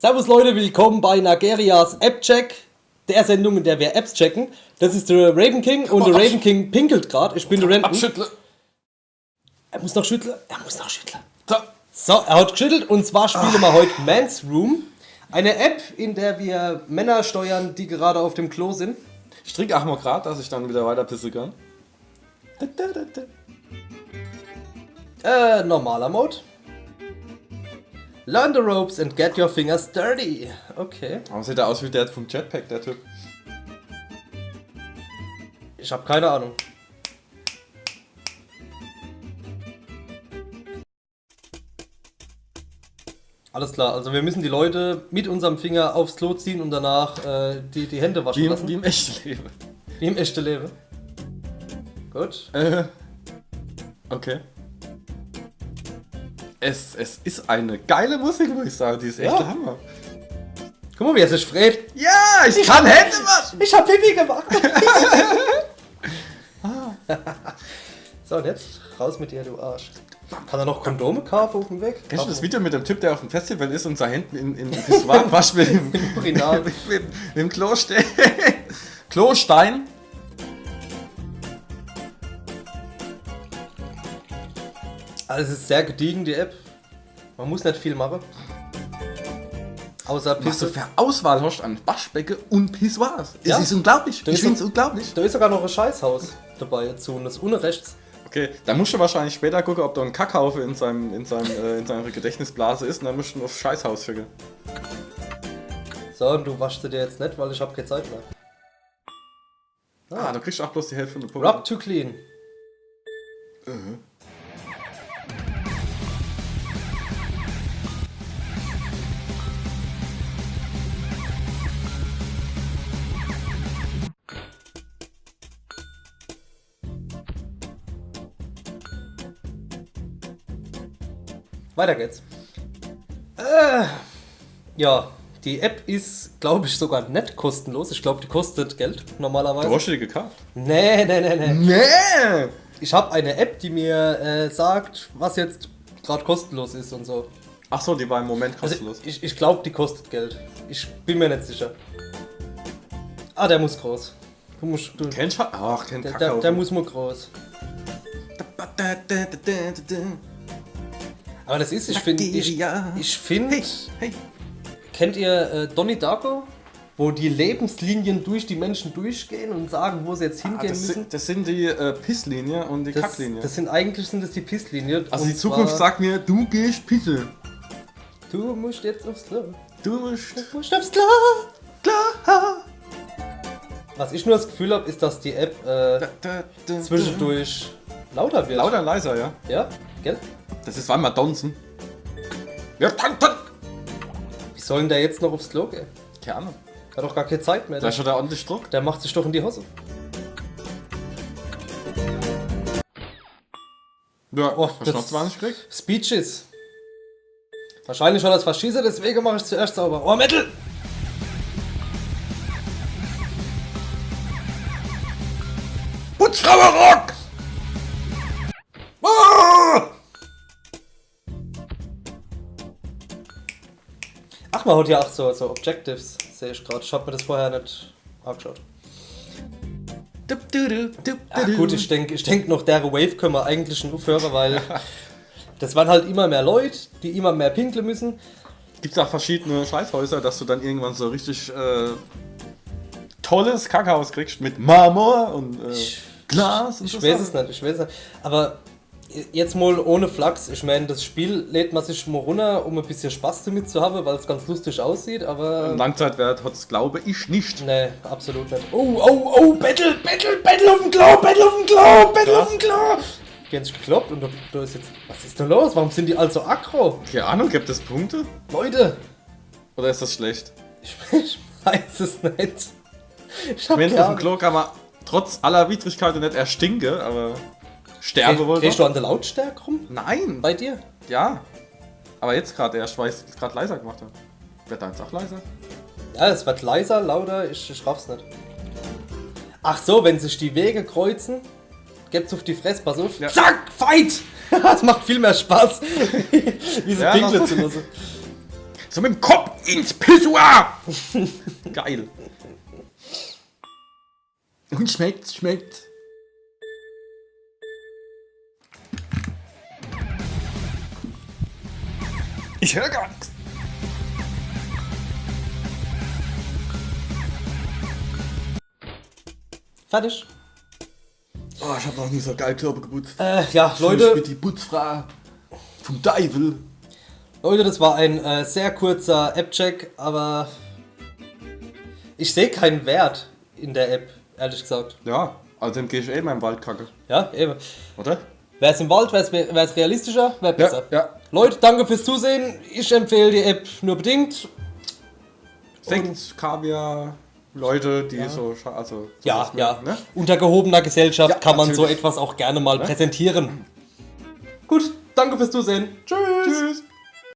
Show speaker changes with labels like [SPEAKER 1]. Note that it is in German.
[SPEAKER 1] Servus Leute, willkommen bei Nagerias App-Check, der Sendung, in der wir Apps checken. Das ist der Raven King und der Raven King pinkelt gerade. Ich bin der Renton.
[SPEAKER 2] Abschüttle.
[SPEAKER 1] Er muss noch schütteln. So, er hat geschüttelt und zwar spielen wir heute Man's Room. Eine App, in der wir Männer steuern, die gerade auf dem Klo sind.
[SPEAKER 2] Ich trinke auch mal grad, dass ich dann wieder weiter pissen kann.
[SPEAKER 1] Normaler Mode. Learn the ropes and get your fingers dirty. Okay.
[SPEAKER 2] Aber sieht er aus wie der vom Jetpack, der Typ.
[SPEAKER 1] Ich habe keine Ahnung. Alles klar, also wir müssen die Leute mit unserem Finger aufs Klo ziehen und danach die Hände waschen lassen.
[SPEAKER 2] Wie im echten Leben.
[SPEAKER 1] Wie im echten Leben. Gut.
[SPEAKER 2] Okay. Es ist eine geile Musik, muss ich sagen. Die ist echt der Hammer.
[SPEAKER 1] Guck mal, wie er sich freut.
[SPEAKER 2] Ja, ich kann Hände waschen.
[SPEAKER 1] Ich hab Pipi gemacht. So, und jetzt raus mit dir, du Arsch. Kann er noch Kondome kaufen auf dem Weg?
[SPEAKER 2] Kennst du das Video mit dem Typ, der auf dem Festival ist und seine Hände in Pissoir wascht mit dem
[SPEAKER 1] Urinal?
[SPEAKER 2] mit dem Klostein? Klostein?
[SPEAKER 1] Also es ist sehr gediegen, die App. Man muss nicht viel machen. Außer
[SPEAKER 2] Was du
[SPEAKER 1] Pisse.
[SPEAKER 2] für Auswahl hast an Waschbecken und Pissoirs.
[SPEAKER 1] Ja.
[SPEAKER 2] Es ist unglaublich.
[SPEAKER 1] Da
[SPEAKER 2] Ich
[SPEAKER 1] ist
[SPEAKER 2] finde es
[SPEAKER 1] so-
[SPEAKER 2] unglaublich.
[SPEAKER 1] Da ist sogar noch ein Scheißhaus dabei jetzt und das ohne rechts.
[SPEAKER 2] Okay, da musst du wahrscheinlich später gucken, ob da ein Kackhaufe in seiner Gedächtnisblase ist und dann musst du aufs Scheißhaus schicken.
[SPEAKER 1] So, und du waschst sie dir jetzt nicht, weil ich hab keine Zeit mehr.
[SPEAKER 2] Ah, du kriegst auch bloß die Hälfte von der Puppe.
[SPEAKER 1] Rub to clean. Weiter geht's. Ja, die App ist, glaube ich, sogar nicht kostenlos. Ich glaube, die kostet Geld normalerweise.
[SPEAKER 2] Du hast die gekauft?
[SPEAKER 1] Nee.
[SPEAKER 2] Nee!
[SPEAKER 1] Ich habe eine App, die mir sagt, was jetzt gerade kostenlos ist und so.
[SPEAKER 2] Achso, die war im Moment
[SPEAKER 1] Also
[SPEAKER 2] kostenlos.
[SPEAKER 1] ich glaube, die kostet Geld. Ich bin mir nicht sicher. Ah, der muss groß. Du,
[SPEAKER 2] Kennst du? Ach, kennt
[SPEAKER 1] der
[SPEAKER 2] Kackhaufe.
[SPEAKER 1] muss mal groß. Aber das ist, ich finde,
[SPEAKER 2] Hey.
[SPEAKER 1] kennt ihr Donnie Darko? Wo die Lebenslinien durch die Menschen durchgehen und sagen, wo sie jetzt hingehen müssen?
[SPEAKER 2] Das sind die Pisslinie und die Kacklinie.
[SPEAKER 1] sind das die Pisslinie.
[SPEAKER 2] Also
[SPEAKER 1] Und
[SPEAKER 2] die Zukunft
[SPEAKER 1] zwar,
[SPEAKER 2] sagt mir, du gehst pisse.
[SPEAKER 1] du musst jetzt aufs Klo.
[SPEAKER 2] Du musst...
[SPEAKER 1] Du musst aufs Klo.
[SPEAKER 2] Klar.
[SPEAKER 1] Was ich nur das Gefühl habe, ist, dass die App zwischendurch lauter wird.
[SPEAKER 2] Lauter und leiser, ja.
[SPEAKER 1] Ja, gell?
[SPEAKER 2] Das ist einmal Donzen. Ja, tanten.
[SPEAKER 1] Wie soll denn der jetzt noch aufs Klo gehen?
[SPEAKER 2] Keine Ahnung.
[SPEAKER 1] Der hat doch gar keine Zeit mehr.
[SPEAKER 2] Da ist schon der ordentlich Druck.
[SPEAKER 1] Der macht sich doch in die Hose.
[SPEAKER 2] Ja,
[SPEAKER 1] Oh,
[SPEAKER 2] hast du noch 20 gekriegt?
[SPEAKER 1] Speeches. Wahrscheinlich schon als Verschießer, deswegen mache ich zuerst sauber. Oh, Metal!
[SPEAKER 2] Putzfrauenrock! Ah!
[SPEAKER 1] Ach, man hat ja auch so Objectives, sehe ich gerade. Ich habe mir das vorher nicht angeschaut. Ach gut, ich denk noch, der Wave können wir eigentlich schon aufhören, weil das waren halt immer mehr Leute, die immer mehr pinkeln müssen.
[SPEAKER 2] Gibt es auch verschiedene Scheißhäuser, dass du dann irgendwann so richtig tolles Kackhaus kriegst mit Marmor und Glas und
[SPEAKER 1] Ich weiß es nicht. Aber jetzt mal ohne Flachs. Ich meine, das Spiel lädt man sich mal runter, um ein bisschen Spaß damit zu haben, weil es ganz lustig aussieht, aber...
[SPEAKER 2] Langzeitwert hat es, glaube ich, nicht.
[SPEAKER 1] Nee, absolut nicht. Oh, Battle auf dem Klo! Die haben sich gekloppt und da ist jetzt... Was ist da los? Warum sind die alle so aggro?
[SPEAKER 2] Keine Ahnung, gibt es Punkte?
[SPEAKER 1] Leute!
[SPEAKER 2] Oder ist das schlecht?
[SPEAKER 1] Ich weiß es nicht. Ich hab
[SPEAKER 2] Wenn
[SPEAKER 1] keine
[SPEAKER 2] auf dem
[SPEAKER 1] Ahnung.
[SPEAKER 2] Klo kann man trotz aller Widrigkeiten nicht erstinken, aber sterbe wohl
[SPEAKER 1] Drehst du
[SPEAKER 2] doch.
[SPEAKER 1] an der Lautstärke rum?
[SPEAKER 2] Nein!
[SPEAKER 1] Bei dir?
[SPEAKER 2] Ja. Aber jetzt gerade erst, weil ich es gerade leiser gemacht habe. Wird deins auch leiser?
[SPEAKER 1] Ja, es wird leiser, lauter, ich raff's nicht. Ach so, wenn sich die Wege kreuzen, gibt's auf die Fresse, pass auf.
[SPEAKER 2] Ja.
[SPEAKER 1] Zack, Fight! Das macht viel mehr Spaß, wie so
[SPEAKER 2] Ja,
[SPEAKER 1] pinkeln
[SPEAKER 2] das-
[SPEAKER 1] zu lassen.
[SPEAKER 2] So mit dem Kopf ins Pissoir! Geil. Und schmeckt. Ich höre gar nichts.
[SPEAKER 1] Fertig.
[SPEAKER 2] Oh, ich habe noch nie so geil Körper geputzt.
[SPEAKER 1] Ja,
[SPEAKER 2] Ich
[SPEAKER 1] Leute,
[SPEAKER 2] bin die Putzfrau vom Teufel.
[SPEAKER 1] Leute, das war ein sehr kurzer App-Check, aber ich sehe keinen Wert in der App, ehrlich gesagt.
[SPEAKER 2] Ja, also dann gehe ich mal im Wald kacke.
[SPEAKER 1] Ja, eben.
[SPEAKER 2] Oder?
[SPEAKER 1] Wäre es im Wald, wäre es realistischer, wäre besser.
[SPEAKER 2] Ja.
[SPEAKER 1] Leute, danke fürs Zusehen. Ich empfehle die App nur bedingt.
[SPEAKER 2] Sekt, Kaviar, Leute, die so... Also,
[SPEAKER 1] Ja,
[SPEAKER 2] sowas
[SPEAKER 1] ja.
[SPEAKER 2] mögen, ne?
[SPEAKER 1] Unter gehobener Gesellschaft
[SPEAKER 2] Ja,
[SPEAKER 1] kann man so
[SPEAKER 2] natürlich.
[SPEAKER 1] etwas auch gerne mal präsentieren. Gut, danke fürs Zusehen. Tschüss.
[SPEAKER 2] Tschüss.